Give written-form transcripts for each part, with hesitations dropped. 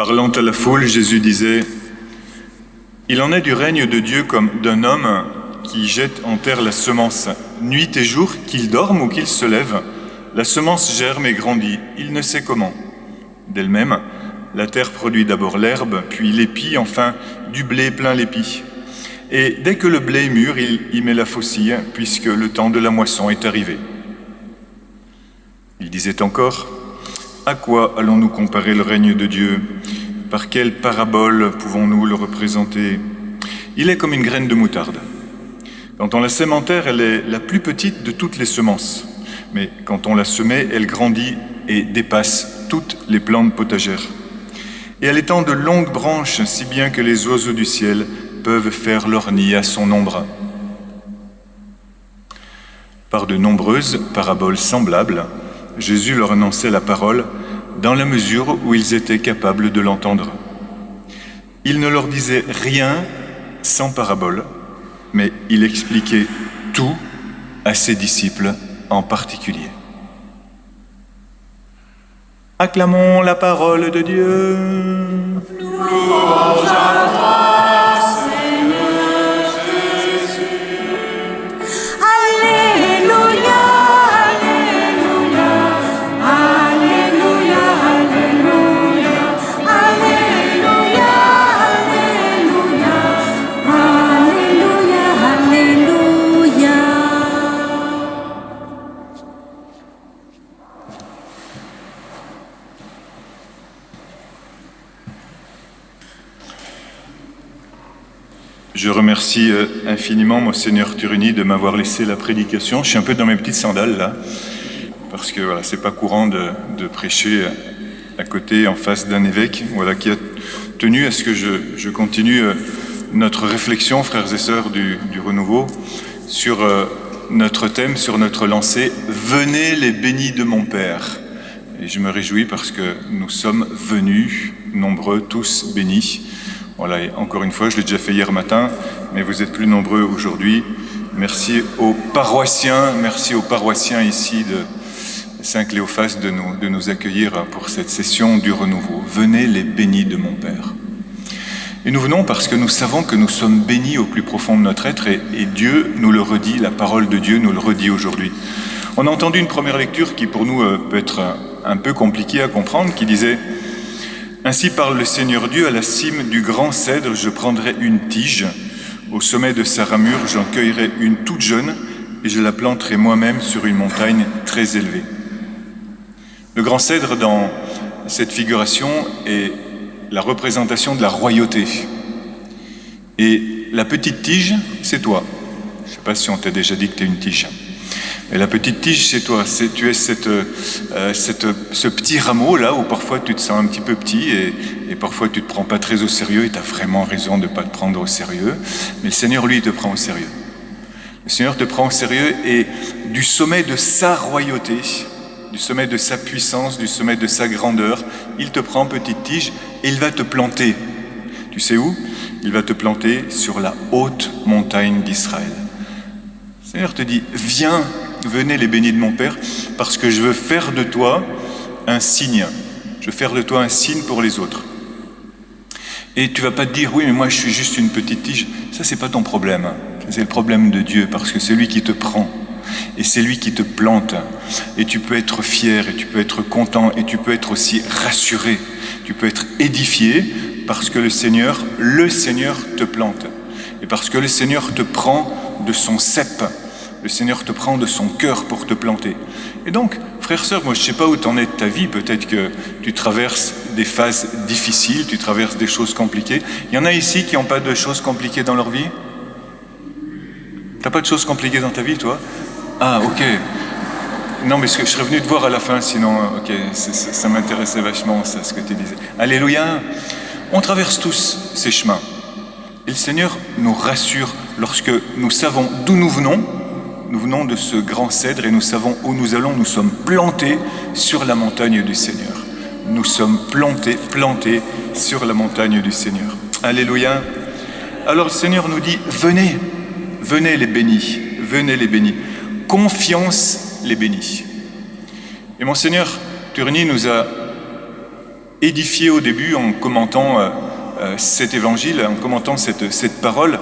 Parlant à la foule, Jésus disait « Il en est du règne de Dieu comme d'un homme qui jette en terre la semence. Nuit et jour, qu'il dorme ou qu'il se lève, la semence germe et grandit, il ne sait comment. D'elle-même, la terre produit d'abord l'herbe, puis l'épi, enfin du blé plein l'épi. Et dès que le blé est mûr, il y met la faucille, puisque le temps de la moisson est arrivé. » Il disait encore « À quoi allons-nous comparer le règne de Dieu ? Par quelle parabole pouvons-nous le représenter ? Il est comme une graine de moutarde. Quand on la sème en terre, elle est la plus petite de toutes les semences. Mais quand on la semait, elle grandit et dépasse toutes les plantes potagères. Et elle étend de longues branches, si bien que les oiseaux du ciel peuvent faire leur nid à son ombre. » Par de nombreuses paraboles semblables, Jésus leur annonçait la parole dans la mesure où ils étaient capables de l'entendre. Il ne leur disait rien sans parabole, mais il expliquait tout à ses disciples en particulier. Acclamons la parole de Dieu. Louange à toi, Seigneur Jésus. Alléluia, alléluia, alléluia, alléluia, alléluia, alléluia, alléluia, alléluia. Je remercie infiniment Monseigneur Turini de m'avoir laissé la prédication. Je suis un peu dans mes petites sandales là, parce que voilà, c'est pas courant de prêcher à côté, en face d'un évêque, voilà, qui a tenu à ce que je continue notre réflexion, frères et sœurs du Renouveau, sur notre thème, sur notre lancée « Venez les bénis de mon Père ». Et je me réjouis parce que nous sommes venus, nombreux, tous bénis. Voilà, et encore une fois, je l'ai déjà fait hier matin, mais vous êtes plus nombreux aujourd'hui. Merci aux paroissiens ici de Saint-Cléophas de nous accueillir pour cette session du renouveau. Venez les bénis de mon Père. Et nous venons parce que nous savons que nous sommes bénis au plus profond de notre être et Dieu nous le redit, la parole de Dieu nous le redit aujourd'hui. On a entendu une première lecture qui pour nous peut être un peu compliquée à comprendre, qui disait « Ainsi parle le Seigneur Dieu, à la cime du grand cèdre, je prendrai une tige, au sommet de sa ramure, j'en cueillerai une toute jeune, et je la planterai moi-même sur une montagne très élevée. » Le grand cèdre, dans cette figuration, est la représentation de la royauté. Et la petite tige, c'est toi. Je ne sais pas si on t'a déjà dit que tu es une tige. Et la petite tige, c'est toi, tu es ce petit rameau là où parfois tu te sens un petit peu petit et parfois tu ne te prends pas très au sérieux et tu as vraiment raison de ne pas te prendre au sérieux. Mais le Seigneur, lui, te prend au sérieux. Le Seigneur te prend au sérieux et du sommet de sa royauté, du sommet de sa puissance, du sommet de sa grandeur, il te prend petite tige et il va te planter. Tu sais où ? Il va te planter sur la haute montagne d'Israël. Le Seigneur te dit, viens, venez les bénis de mon Père, parce que je veux faire de toi un signe. Je veux faire de toi un signe pour les autres. Et tu vas pas te dire, oui, mais moi je suis juste une petite tige. Ça, c'est pas ton problème. C'est le problème de Dieu, parce que c'est lui qui te prend. Et c'est lui qui te plante. Et tu peux être fier, et tu peux être content, et tu peux être aussi rassuré. Tu peux être édifié, parce que le Seigneur te plante. Et parce que le Seigneur te prend de son cep. Le Seigneur te prend de son cœur pour te planter. Et donc, frères, sœurs, moi je ne sais pas où t'en es de ta vie, peut-être que tu traverses des phases difficiles, tu traverses des choses compliquées. Il y en a ici qui n'ont pas de choses compliquées dans leur vie ? T'as pas de choses compliquées dans ta vie, toi ? Ah, ok. Non, mais je serais venu te voir à la fin, sinon, ok, ça m'intéressait vachement, ça, ce que tu disais. Alléluia. On traverse tous ces chemins. Et le Seigneur nous rassure lorsque nous savons d'où nous venons. Nous venons de ce grand cèdre et nous savons où nous allons. Nous sommes plantés sur la montagne du Seigneur. Nous sommes plantés sur la montagne du Seigneur. Alléluia. Alors le Seigneur nous dit, venez les bénis, venez les bénis. Confiance les bénis. Et Monseigneur Turini nous a édifié au début en commentant cet évangile, en commentant cette parole,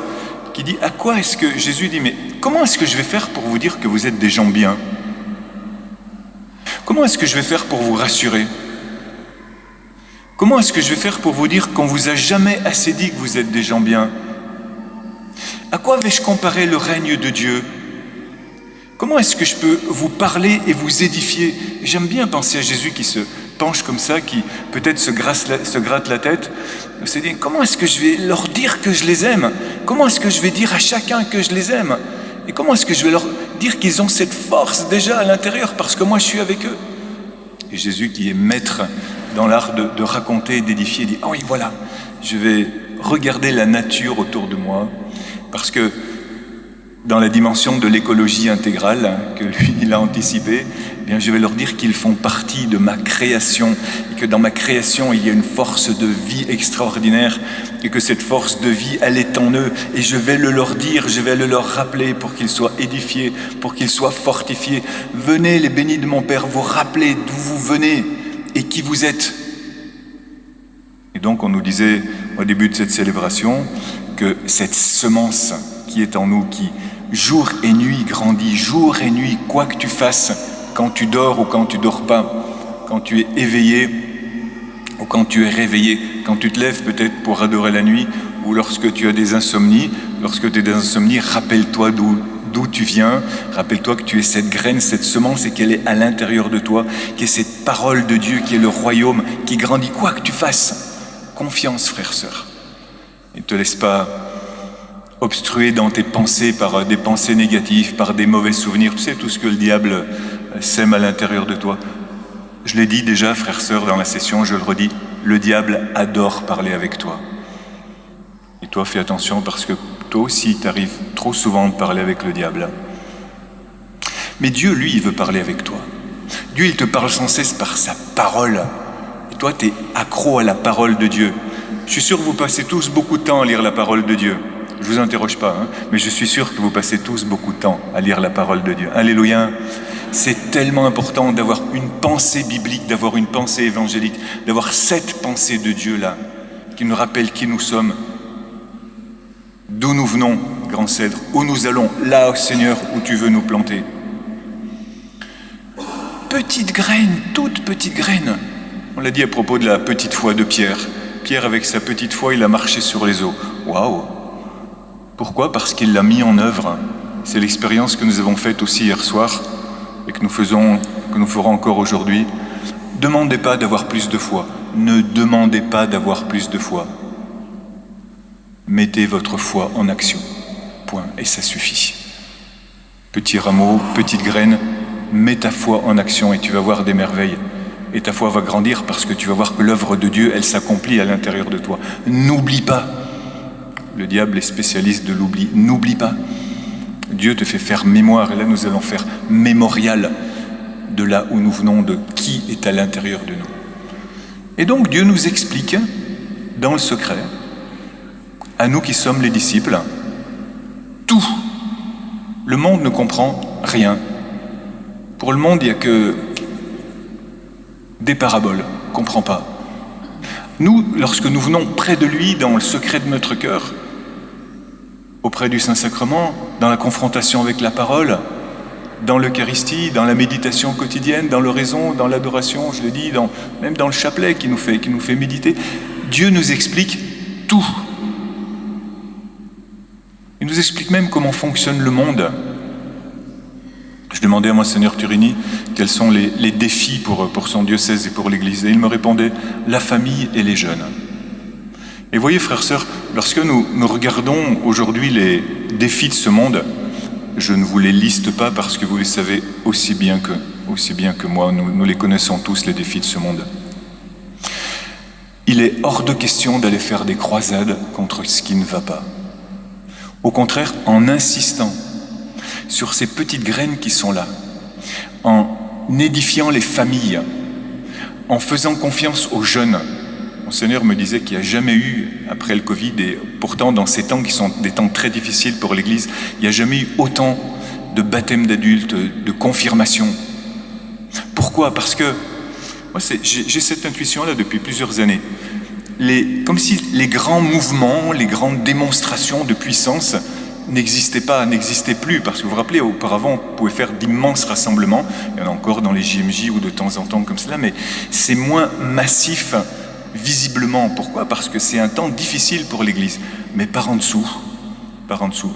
qui dit, à quoi est-ce que Jésus dit, mais comment est-ce que je vais faire pour vous dire que vous êtes des gens bien? Comment est-ce que je vais faire pour vous rassurer? Comment est-ce que je vais faire pour vous dire qu'on vous a jamais assez dit que vous êtes des gens bien? À quoi vais-je comparer le règne de Dieu? Comment est-ce que je peux vous parler et vous édifier? J'aime bien penser à Jésus qui se penche comme ça, qui peut-être se gratte la tête. Se dit, comment est-ce que je vais leur dire que je les aime? Comment est-ce que je vais dire à chacun que je les aime? Et comment est-ce que je vais leur dire qu'ils ont cette force déjà à l'intérieur parce que moi je suis avec eux? Et Jésus qui est maître dans l'art de raconter et d'édifier, dit, ah oui, voilà, je vais regarder la nature autour de moi, parce que dans la dimension de l'écologie intégrale que lui, il a anticipé, eh bien, je vais leur dire qu'ils font partie de ma création, et que dans ma création, il y a une force de vie extraordinaire, et que cette force de vie, elle est en eux, et je vais le leur dire, je vais le leur rappeler pour qu'ils soient édifiés, pour qu'ils soient fortifiés. Venez, les bénis de mon Père, vous rappelez d'où vous venez et qui vous êtes. Et donc, on nous disait au début de cette célébration que cette semence qui est en nous, qui jour et nuit grandit, jour et nuit, quoi que tu fasses, quand tu dors ou quand tu dors pas, quand tu es éveillé ou quand tu es réveillé, quand tu te lèves peut-être pour adorer la nuit, ou lorsque tu as des insomnies, rappelle-toi d'où tu viens, rappelle-toi que tu es cette graine, cette semence et qu'elle est à l'intérieur de toi, qui est cette parole de Dieu, qui est le royaume, qui grandit, quoi que tu fasses. Confiance, frère, sœur. Ne te laisse pas obstrué dans tes pensées par des pensées négatives, par des mauvais souvenirs. Tu sais, tout ce que le diable sème à l'intérieur de toi. Je l'ai dit déjà, frère, sœur, dans la session, je le redis, le diable adore parler avec toi. Et toi, fais attention parce que toi aussi, t'arrives trop souvent de parler avec le diable. Mais Dieu, lui, il veut parler avec toi. Dieu, il te parle sans cesse par sa parole. Et toi, t'es accro à la parole de Dieu. Je suis sûr que vous passez tous beaucoup de temps à lire la parole de Dieu. Je ne vous interroge pas, mais je suis sûr que vous passez tous beaucoup de temps à lire la parole de Dieu. Alléluia. C'est tellement important d'avoir une pensée biblique, d'avoir une pensée évangélique, d'avoir cette pensée de Dieu-là, qui nous rappelle qui nous sommes, d'où nous venons, grand cèdre, où nous allons, là, Seigneur, où tu veux nous planter. Petite graine, toute petite graine. On l'a dit à propos de la petite foi de Pierre. Pierre, avec sa petite foi, il a marché sur les eaux. Waouh! Pourquoi? Parce qu'il l'a mis en œuvre. C'est l'expérience que nous avons faite aussi hier soir et que nous ferons encore aujourd'hui. Demandez pas d'avoir plus de foi. Ne demandez pas d'avoir plus de foi. Mettez votre foi en action. Point. Et ça suffit. Petit rameau, petite graine, mets ta foi en action et tu vas voir des merveilles. Et ta foi va grandir parce que tu vas voir que l'œuvre de Dieu, elle s'accomplit à l'intérieur de toi. N'oublie pas. Le diable est spécialiste de l'oubli. N'oublie pas. Dieu te fait faire mémoire. Et là, nous allons faire mémorial de là où nous venons, de qui est à l'intérieur de nous. Et donc, Dieu nous explique, dans le secret, à nous qui sommes les disciples, tout. Le monde ne comprend rien. Pour le monde, il n'y a que des paraboles. Il ne comprend pas. Nous, lorsque nous venons près de lui, dans le secret de notre cœur, auprès du Saint-Sacrement, dans la confrontation avec la parole, dans l'Eucharistie, dans la méditation quotidienne, dans l'oraison, dans l'adoration, je l'ai dit, même dans le chapelet qui nous fait méditer, Dieu nous explique tout. Il nous explique même comment fonctionne le monde. Je demandais à Monseigneur Turini quels sont les défis pour son diocèse et pour l'Église. Et il me répondait, la famille et les jeunes. Et voyez, frères, sœurs, lorsque nous regardons aujourd'hui les défis de ce monde, je ne vous les liste pas parce que vous les savez aussi bien que moi, nous les connaissons tous, les défis de ce monde. Il est hors de question d'aller faire des croisades contre ce qui ne va pas. Au contraire, en insistant sur ces petites graines qui sont là, en édifiant les familles, en faisant confiance aux jeunes. Mon Seigneur me disait qu'il n'y a jamais eu, après le Covid, et pourtant dans ces temps qui sont des temps très difficiles pour l'Église, il n'y a jamais eu autant de baptêmes d'adultes, de confirmations. Pourquoi? Parce que Moi, j'ai cette intuition-là depuis plusieurs années. Comme si les grands mouvements, les grandes démonstrations de puissance n'existaient plus, parce que vous vous rappelez, auparavant, on pouvait faire d'immenses rassemblements, il y en a encore dans les JMJ ou de temps en temps comme cela, mais c'est moins massif visiblement. Pourquoi ? Parce que c'est un temps difficile pour l'Église. Mais par en dessous,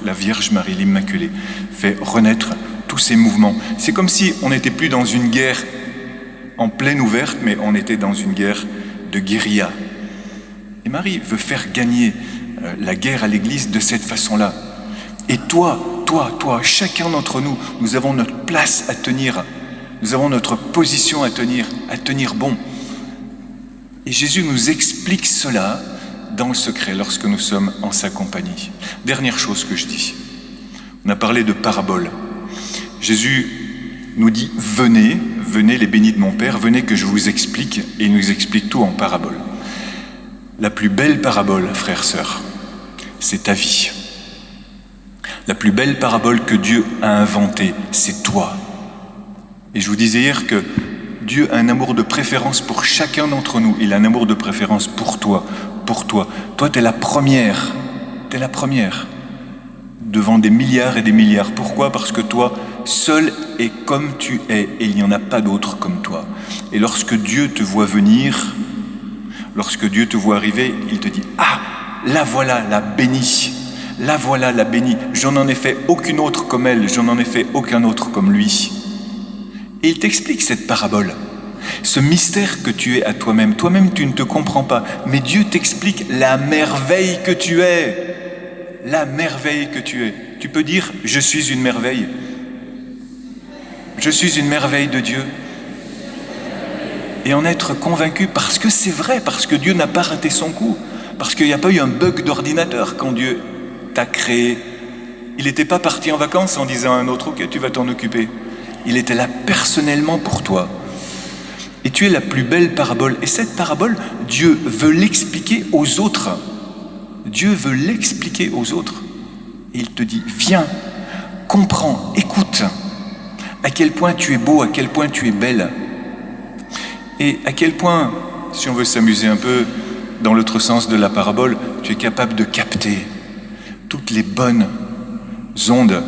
la Vierge Marie, l'Immaculée, fait renaître tous ces mouvements. C'est comme si on n'était plus dans une guerre en pleine ouverte, mais on était dans une guerre de guérilla. Et Marie veut faire gagner la guerre à l'Église de cette façon-là. Et toi, chacun d'entre nous, nous avons notre place à tenir, nous avons notre position à tenir bon. Et Jésus nous explique cela dans le secret lorsque nous sommes en sa compagnie. Dernière chose que je dis, on a parlé de paraboles. Jésus nous dit « Venez les bénis de mon Père, venez que je vous explique » et il nous explique tout en paraboles. La plus belle parabole, frères, sœurs, c'est ta vie. La plus belle parabole que Dieu a inventée, c'est toi. Et je vous disais hier que Dieu a un amour de préférence pour chacun d'entre nous. Il a un amour de préférence pour toi. Toi, t'es la première. Devant des milliards et des milliards. Pourquoi ? Parce que toi, seul et comme tu es, et il n'y en a pas d'autre comme toi. Et lorsque Dieu te voit venir, lorsque Dieu te voit arriver, il te dit « Ah, la voilà la bénie. La voilà la bénie. Je n'en ai fait aucune autre comme elle. Je n'en ai fait aucun autre comme lui. » Et il t'explique cette parabole. Ce mystère que tu es à toi-même. Toi-même, tu ne te comprends pas. Mais Dieu t'explique la merveille que tu es. La merveille que tu es. Tu peux dire « Je suis une merveille. Je suis une merveille de Dieu. » Et en être convaincu parce que c'est vrai, parce que Dieu n'a pas raté son coup. Parce qu'il n'y a pas eu un bug d'ordinateur quand Dieu t'a créé. Il n'était pas parti en vacances en disant à un autre « Ok, tu vas t'en occuper. » Il était là personnellement pour toi. Et tu es la plus belle parabole. Et cette parabole, Dieu veut l'expliquer aux autres. Dieu veut l'expliquer aux autres. Et il te dit, viens, comprends, écoute, à quel point tu es beau, à quel point tu es belle. Et à quel point, si on veut s'amuser un peu dans l'autre sens de la parabole, tu es capable de capter toutes les bonnes ondes,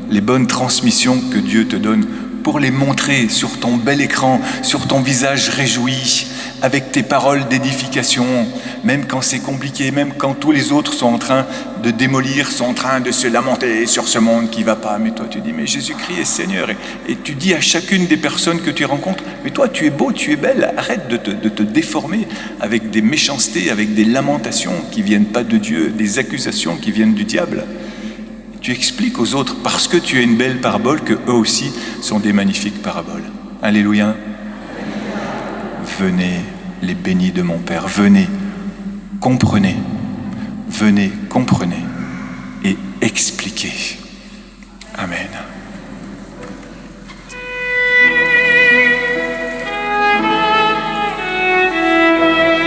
les bonnes transmissions que Dieu te donne pour les montrer sur ton bel écran, sur ton visage réjoui, avec tes paroles d'édification, même quand c'est compliqué, même quand tous les autres sont en train de démolir, sont en train de se lamenter sur ce monde qui ne va pas. Mais toi, tu dis, mais Jésus-Christ est Seigneur. Et tu dis à chacune des personnes que tu rencontres, mais toi, tu es beau, tu es belle, arrête de te déformer avec des méchancetés, avec des lamentations qui ne viennent pas de Dieu, des accusations qui viennent du diable. Tu expliques aux autres, parce que tu as une belle parabole, que eux aussi sont des magnifiques paraboles. Alléluia. Venez, les bénis de mon Père, venez, comprenez et expliquez. Amen.